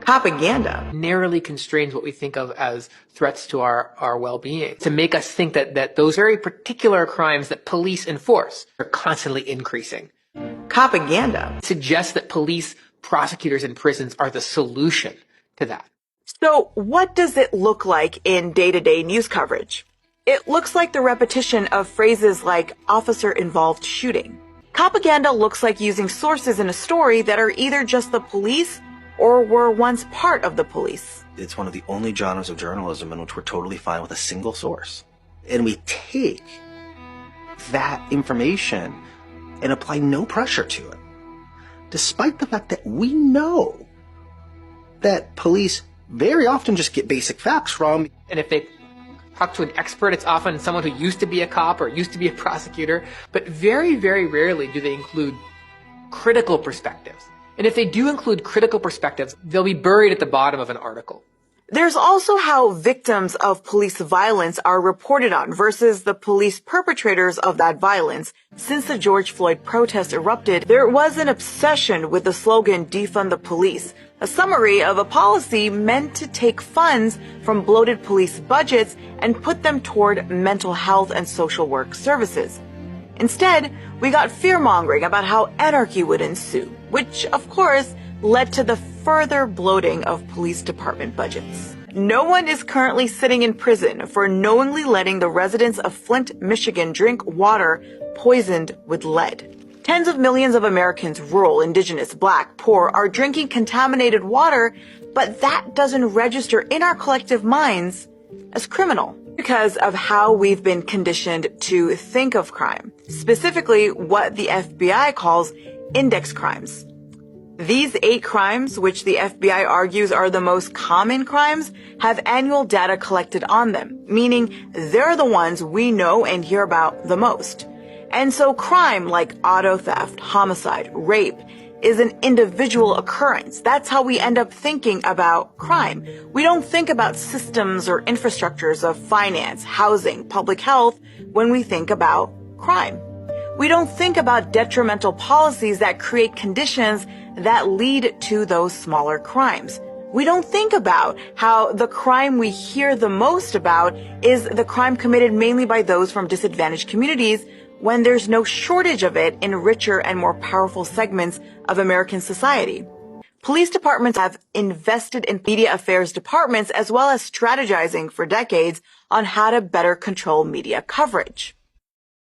Copaganda narrowly constrains what we think of as threats to our well-being, to make us think that those very particular crimes that police enforce are constantly increasing. Copaganda Suggests that police, prosecutors, and prisons are the solution to that. So what does it look like in day-to-day news coverage? It looks like the repetition of phrases like officer-involved shooting. Copaganda looks like using sources in a story that are either just the police or were once part of the police. It's one of the only genres of journalism in which we're totally fine with a single source. And we take that information and apply no pressure to it, despite the fact that we know that police very often just get basic facts from. And if they talk to an expert, it's often someone who used to be a cop or used to be a prosecutor, but very, very rarely do they include critical perspectives. And if they do include critical perspectives, they'll be buried at the bottom of an article. There's also how victims of police violence are reported on versus the police perpetrators of that violence. Since the George Floyd protest erupted, there was an obsession with the slogan, defund the police, a summary of a policy meant to take funds from bloated police budgets and put them toward mental health and social work services. Instead, we got fear-mongering about how anarchy would ensue, which, of course, led to the further bloating of police department budgets. No one is currently sitting in prison for knowingly letting the residents of Flint, Michigan drink water poisoned with lead. Tens of millions of Americans, rural, indigenous, black, poor, are drinking contaminated water, but that doesn't register in our collective minds as criminal because of how we've been conditioned to think of crime, specifically what the FBI calls index crimes. These 8 crimes, which the FBI argues are the most common crimes, have annual data collected on them, meaning they're the ones we know and hear about the most. And so crime like auto theft, homicide, rape is an individual occurrence. That's how we end up thinking about crime. We don't think about systems or infrastructures of finance, housing, public health when we think about crime. We don't think about detrimental policies that create conditions that lead to those smaller crimes. We don't think about how the crime we hear the most about is the crime committed mainly by those from disadvantaged communities when there's no shortage of it in richer and more powerful segments of American society. Police departments have invested in media affairs departments as well as strategizing for decades on how to better control media coverage.